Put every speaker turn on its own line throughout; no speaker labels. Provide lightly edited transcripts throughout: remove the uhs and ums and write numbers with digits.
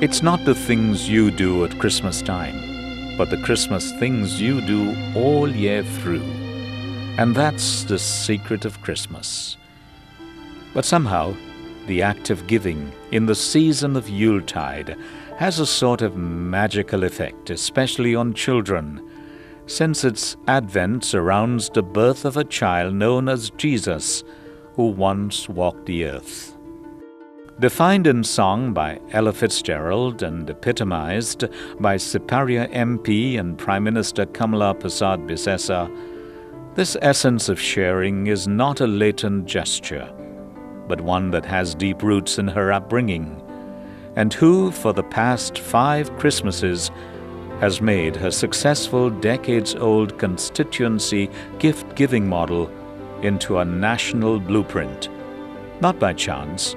It's not the things you do at Christmas time, but the Christmas things you do all year through. And that's the secret of Christmas. But somehow, the act of giving in the season of Yuletide has a sort of magical effect, especially on children, since its advent surrounds the birth of a child known as Jesus, who once walked the earth. Defined in song by Ella Fitzgerald and epitomized by Siparia MP and Prime Minister Kamla Persad-Bissessar, this essence of sharing is not a latent gesture, but one that has deep roots in her upbringing, and who, for the past 5 Christmases, has made her successful decades-old constituency gift-giving model into a national blueprint, not by chance,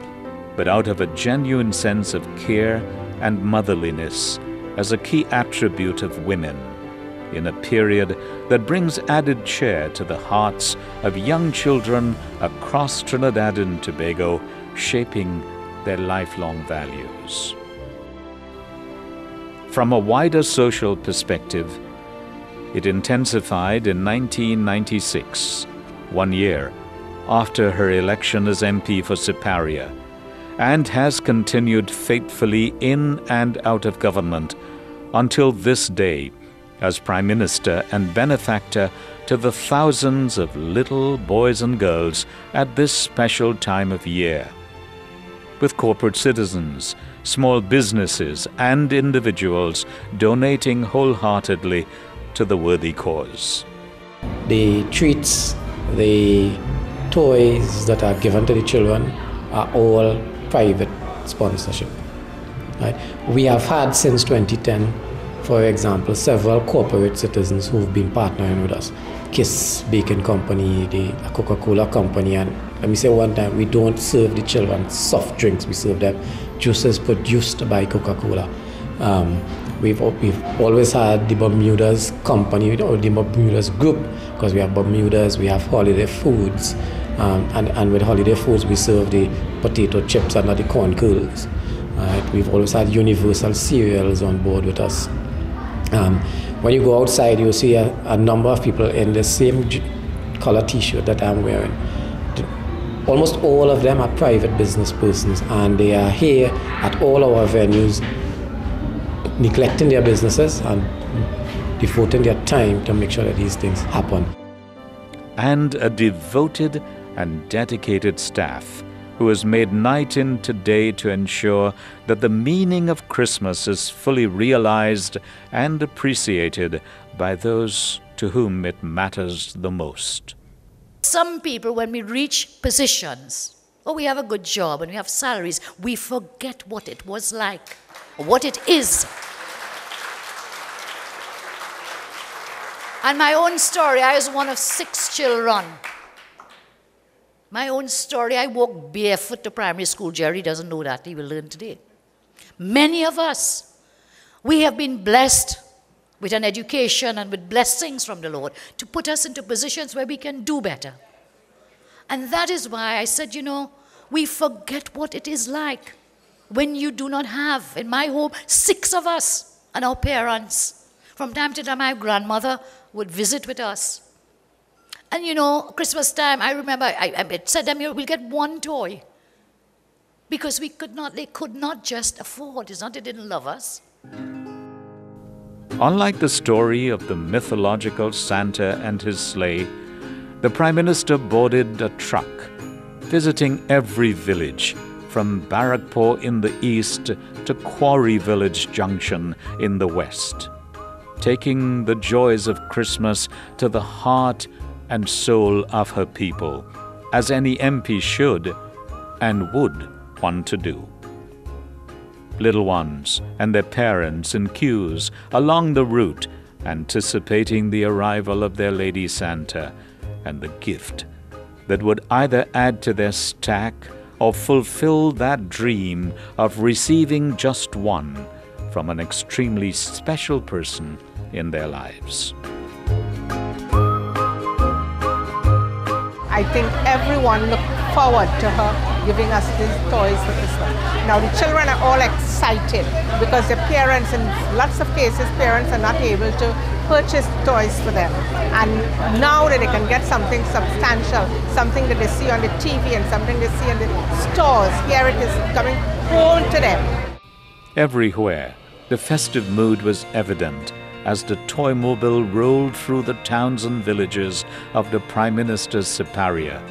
but out of a genuine sense of care and motherliness as a key attribute of women, in a period that brings added cheer to the hearts of young children across Trinidad and Tobago, shaping their lifelong values. From a wider social perspective, it intensified in 1996, 1 year after her election as MP for Siparia, and has continued faithfully in and out of government until this day as Prime Minister and benefactor to the thousands of little boys and girls at this special time of year, with corporate citizens, small businesses and individuals donating wholeheartedly to the worthy cause.
The treats, the toys that are given to the children are all private sponsorship. Right? We have had since 2010, for example, several corporate citizens who've been partnering with us. Kiss Baking Company, the Coca-Cola Company, and let me say one time, we don't serve the children soft drinks, we serve them juices produced by Coca-Cola. We've always had the Bermudas Company, or the Bermudas Group, because we have Bermudas, we have holiday foods, and with holiday foods we serve the potato chips and not the corn kernels. We've always had Universal cereals on board with us. When you go outside, you'll see a number of people in the same color t-shirt that I'm wearing. Almost all of them are private business persons, and they are here at all our venues, neglecting their businesses and devoting their time to make sure that these things happen.
And a devoted and dedicated staff who has made night into day to ensure that the meaning of Christmas is fully realized and appreciated by those to whom it matters the most.
Some people, when we reach positions, or we have a good job and we have salaries, we forget what it was like, or what it is. And my own story, I was one of 6 children. My own story, I walked barefoot to primary school. Jerry doesn't know that, he will learn today. Many of us, we have been blessed with an education and with blessings from the Lord to put us into positions where we can do better. And that is why I said, we forget what it is like when you do not have, in my home, 6 of us and our parents. From time to time, my grandmother would visit with us. And Christmas time, I remember I said to them, we'll get 1 toy. Because they could not just afford. It's not they didn't love us.
Unlike the story of the mythological Santa and his sleigh, the Prime Minister boarded a truck, visiting every village, from Barrackpore in the east to Quarry Village Junction in the west, taking the joys of Christmas to the heart and soul of her people, as any MP should and would want to do. Little ones and their parents in queues along the route, anticipating the arrival of their Lady Santa and the gift that would either add to their stack or fulfill that dream of receiving just one from an extremely special person in their lives.
I think everyone looked forward to her giving us these toys for Christmas. Now the children are all excited excited because the parents, in lots of cases, parents are not able to purchase toys for them. And now that they can get something substantial, something that they see on the TV and something they see in the stores, here it is coming home to them.
Everywhere, the festive mood was evident as the toy-mobile rolled through the towns and villages of the Prime Minister's Siparia,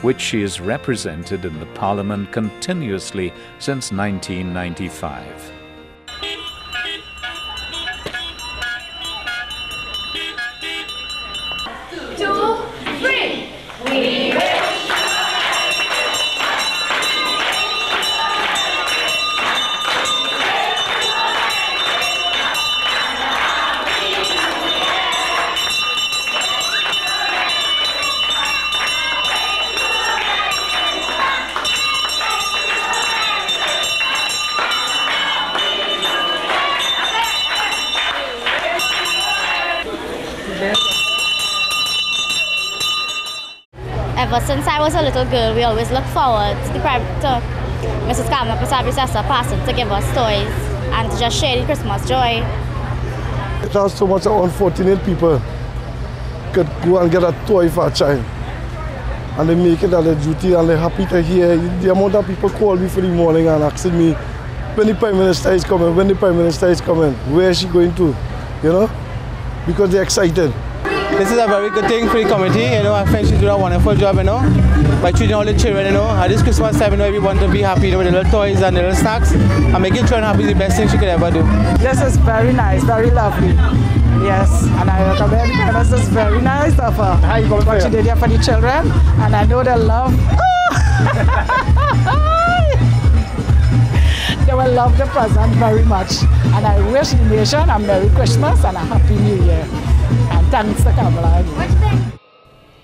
which she has represented in the Parliament continuously since 1995.
Ever since I was a little girl, we always look forward to Mrs. Kamla Persad-Bissessar passing to give us toys and to just share the Christmas joy.
It has so much unfortunate people could go and get a toy for a child. And they make it at their duty and they're happy to hear. The amount of people call me for the morning and asking me, when the Prime Minister is coming, when the Prime Minister is coming, where is she going to, you know? Because they're excited.
This is a very good thing for the community, you know. I think she's doing a wonderful job, you know, by treating all the children, you know. At this Christmas time, you know, everyone to be happy, you know, with the little toys and the little snacks, and making children happy is the best thing she could ever do.
This is very nice, very lovely. Yes, and I recommend it. This is very nice of her.
How you going
what she did here for the children, and I know they love. They will love the present very much, and I wish the nation a Merry Christmas and a Happy New Year. And thanks to Kamla.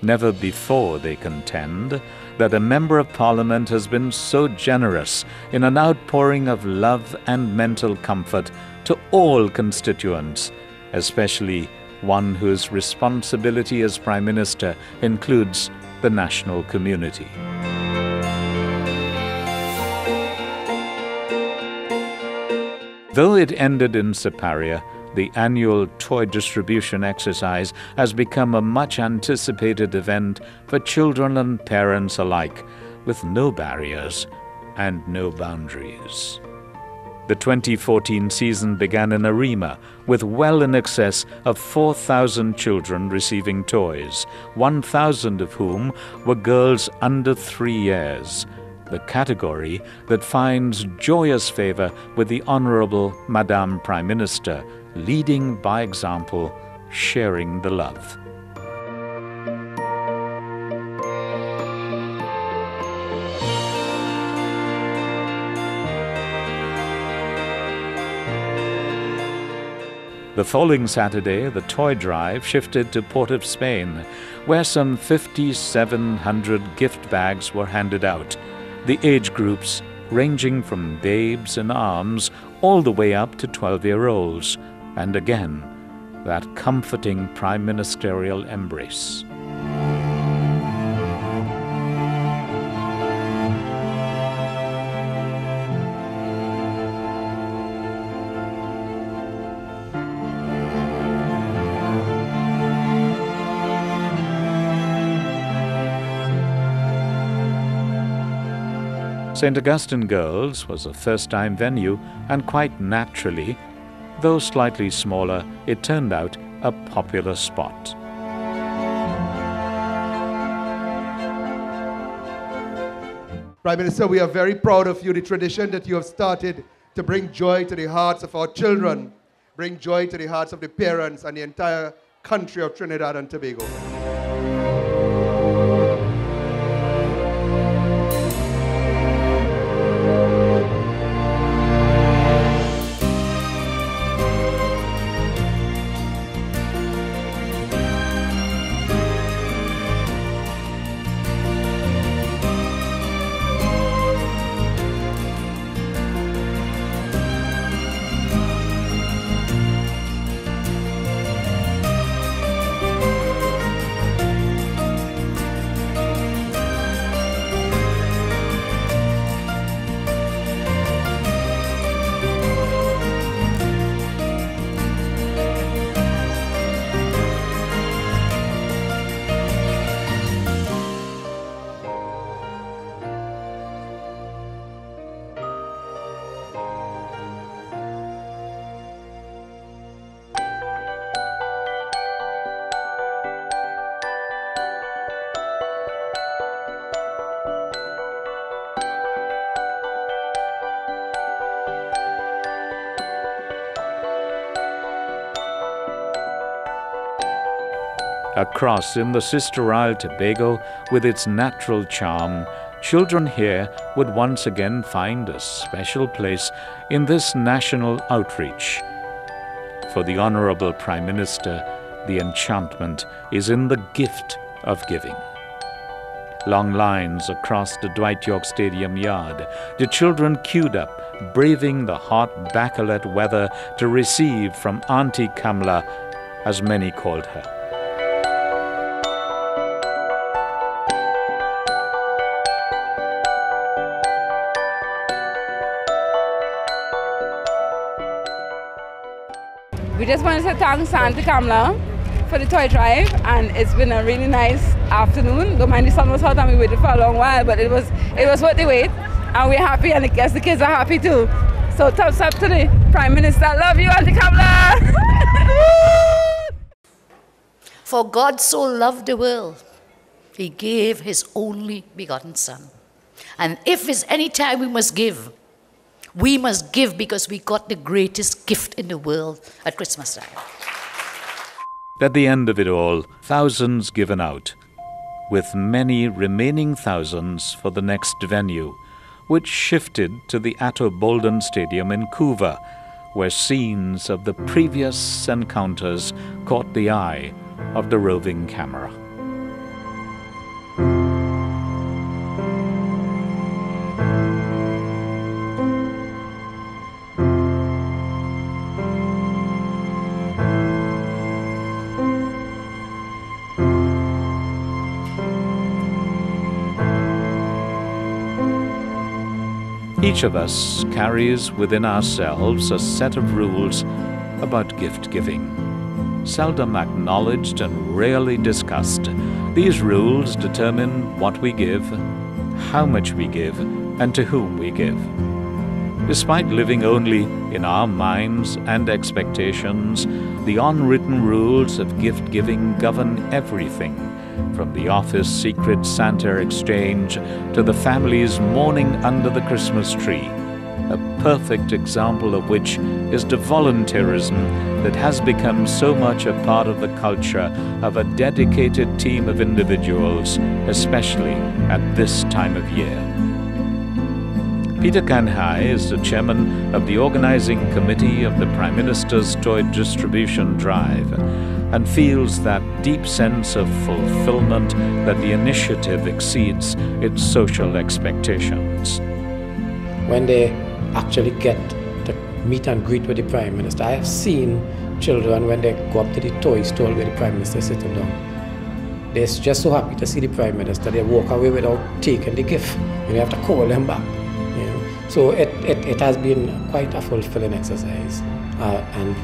Never before, they contend, that a Member of Parliament has been so generous in an outpouring of love and mental comfort to all constituents, especially one whose responsibility as Prime Minister includes the national community. Though it ended in Siparia, the annual toy distribution exercise has become a much anticipated event for children and parents alike, with no barriers and no boundaries. The 2014 season began in Arima with well in excess of 4,000 children receiving toys, 1,000 of whom were girls under 3 years, the category that finds joyous favor with the Honorable Madame Prime Minister, leading by example, sharing the love. The following Saturday, the toy drive shifted to Port of Spain, where some 5,700 gift bags were handed out, the age groups ranging from babes in arms all the way up to 12-year-olds, and again, that comforting prime ministerial embrace. St. Augustine Girls was a first-time venue, and quite naturally, though slightly smaller, it turned out a popular spot.
Prime Minister, we are very proud of you, the tradition that you have started to bring joy to the hearts of our children, bring joy to the hearts of the parents and the entire country of Trinidad and Tobago.
Across in the sister isle Tobago, with its natural charm, children here would once again find a special place in this national outreach. For the Honourable Prime Minister, the enchantment is in the gift of giving. Long lines across the Dwight York Stadium yard, the children queued up, braving the hot bacalat weather to receive from Auntie Kamla, as many called her.
We just wanted to thank Auntie Kamla for the toy drive, and it's been a really nice afternoon. Don't mind the sun was hot and we waited for a long while, but it was worth the wait, and we're happy, and I guess the kids are happy too. So thumbs up to the Prime Minister. Love you, Auntie Kamla.
For God so loved the world, He gave His only begotten Son. And if there's any time we must give because we got the greatest gift in the world at Christmas time.
At the end of it all, thousands given out, with many remaining thousands for the next venue, which shifted to the Atto Bolden Stadium in Couva, where scenes of the previous encounters caught the eye of the roving camera. Each of us carries within ourselves a set of rules about gift giving. Seldom acknowledged and rarely discussed, these rules determine what we give, how much we give, and to whom we give. Despite living only in our minds and expectations, the unwritten rules of gift giving govern everything, from the office secret Santa exchange to the families mourning under the Christmas tree, a perfect example of which is the volunteerism that has become so much a part of the culture of a dedicated team of individuals, especially at this time of year. Peter Kanhai is the chairman of the organizing committee of the Prime Minister's Toy Distribution Drive, and feels that deep sense of fulfillment that the initiative exceeds its social expectations.
When they actually get to meet and greet with the Prime Minister, I have seen children when they go up to the toy store where the Prime Minister is sitting down. They're just so happy to see the Prime Minister. They walk away without taking the gift. You have to call them back. You know? So it has been quite a fulfilling exercise. And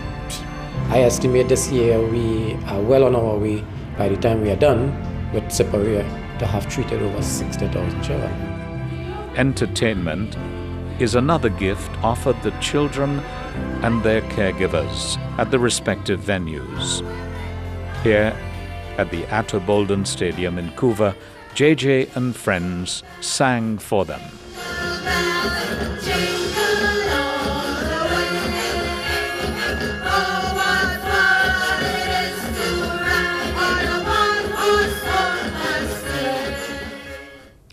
I estimate this year we are well on our way, by the time we are done with Separia, to have treated over 60,000 children.
Entertainment is another gift offered the children and their caregivers at the respective venues. Here at the Atto Bolden Stadium in Couva, JJ and friends sang for them.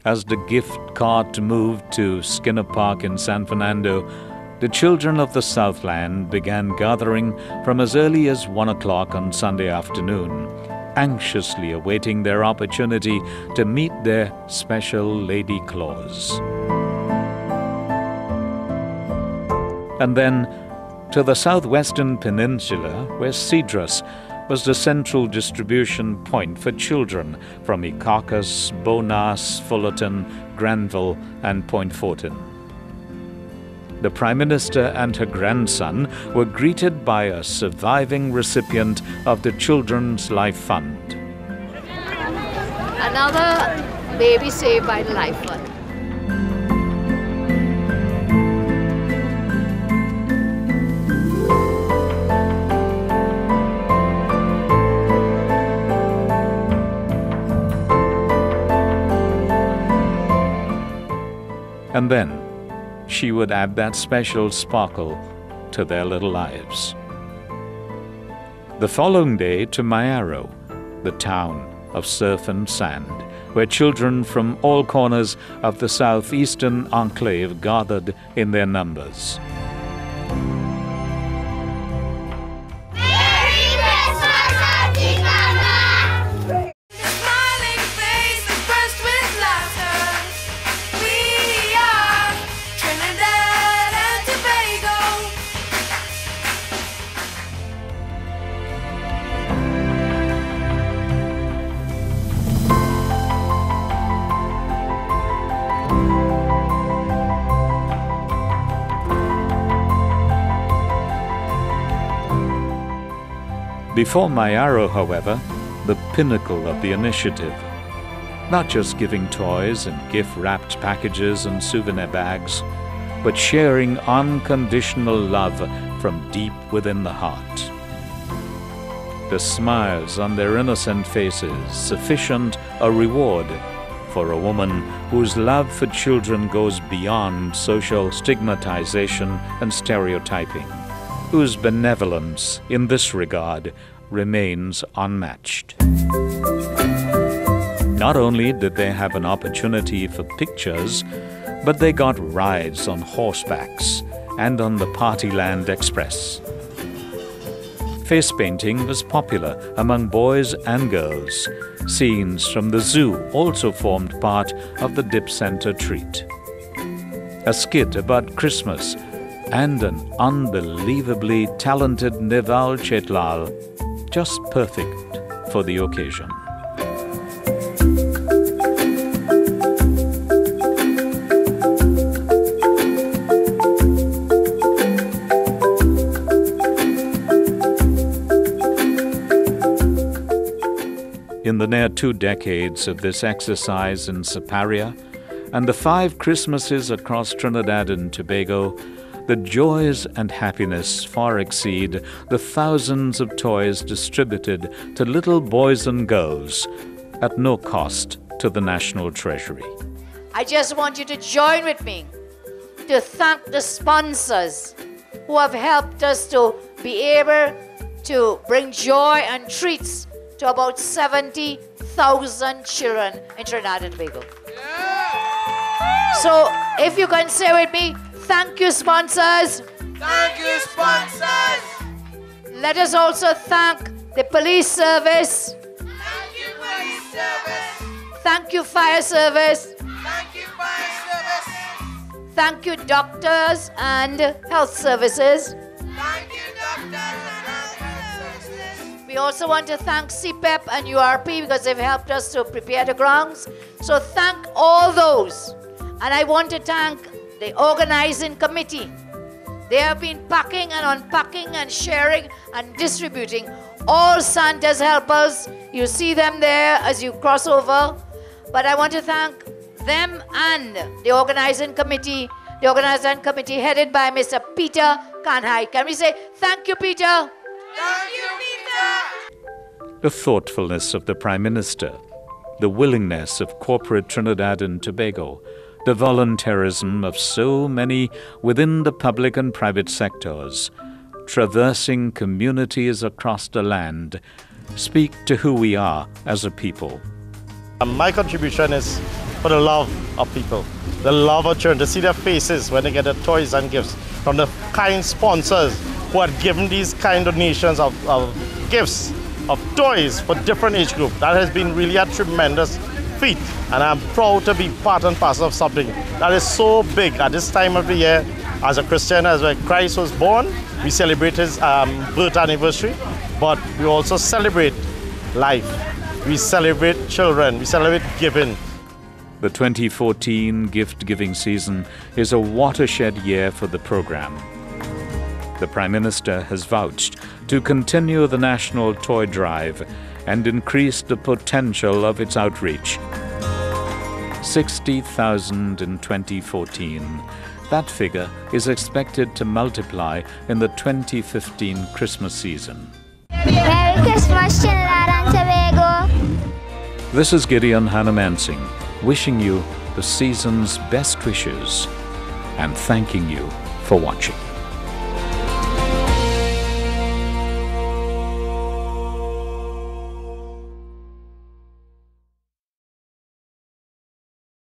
As the gift cart moved to Skinner Park in San Fernando, the children of the Southland began gathering from as early as 1 o'clock on Sunday afternoon, anxiously awaiting their opportunity to meet their special Lady Claus. And then to the southwestern peninsula, where Cedrus was the central distribution point for children from Icacus, Bonas, Fullerton, Granville, and Point Fortin. The Prime Minister and her grandson were greeted by a surviving recipient of the Children's Life Fund.
Another baby saved by the Life Fund.
And then she would add that special sparkle to their little lives. The following day to Mayaro, the town of surf and sand, where children from all corners of the southeastern enclave gathered in their numbers. Before Mayaro, however, the pinnacle of the initiative, not just giving toys and gift-wrapped packages and souvenir bags, but sharing unconditional love from deep within the heart. The smiles on their innocent faces, sufficient a reward for a woman whose love for children goes beyond social stigmatization and stereotyping, whose benevolence in this regard remains unmatched. Not only did they have an opportunity for pictures, but they got rides on horsebacks and on the Partyland Express. Face painting was popular among boys and girls. Scenes from the zoo also formed part of the Dip Center treat. A skit about Christmas and an unbelievably talented Neval Chetlal, just perfect for the occasion. In the near 2 decades of this exercise in Siparia and the 5 Christmases across Trinidad and Tobago, the joys and happiness far exceed the thousands of toys distributed to little boys and girls at no cost to the National Treasury.
I just want you to join with me to thank the sponsors who have helped us to be able to bring joy and treats to about 70,000 children in Trinidad and Tobago. So if you can say with me, thank you, sponsors.
Thank you, sponsors.
Let us also thank the police service.
Thank you, police service.
Thank you, fire service.
Thank you, fire service.
Thank you, doctors and health services.
Thank you, doctors and health services.
We also want to thank CPEP and URP because they've helped us to prepare the grounds. So thank all those. And I want to thank the organizing committee. They have been packing and unpacking and sharing and distributing. All Santa's helpers, you see them there as you cross over. But I want to thank them and the organizing committee headed by Mr. Peter Kanhai. Can we say thank you, Peter?
Thank you, Peter.
The thoughtfulness of the Prime Minister, the willingness of corporate Trinidad and Tobago, the volunteerism of so many within the public and private sectors, traversing communities across the land, speak to who we are as a people.
My contribution is for the love of people, the love of children, to see their faces when they get their toys and gifts from the kind sponsors who had given these kind donations of gifts, of toys for different age groups. That has been really a tremendous feat, and I'm proud to be part and parcel of something that is so big at this time of the year. As a Christian, as when Christ was born, we celebrate his birth anniversary, but we also celebrate life. We celebrate children, we celebrate giving.
The 2014 gift-giving season is a watershed year for the program. The Prime Minister has vouched to continue the National Toy Drive and increase the potential of its outreach. 60,000 in 2014. That figure is expected to multiply in the 2015 Christmas season.
Merry Christmas, Trinidad and Tobago.
This is Gideon Hanamansing, wishing you the season's best wishes and thanking you for watching.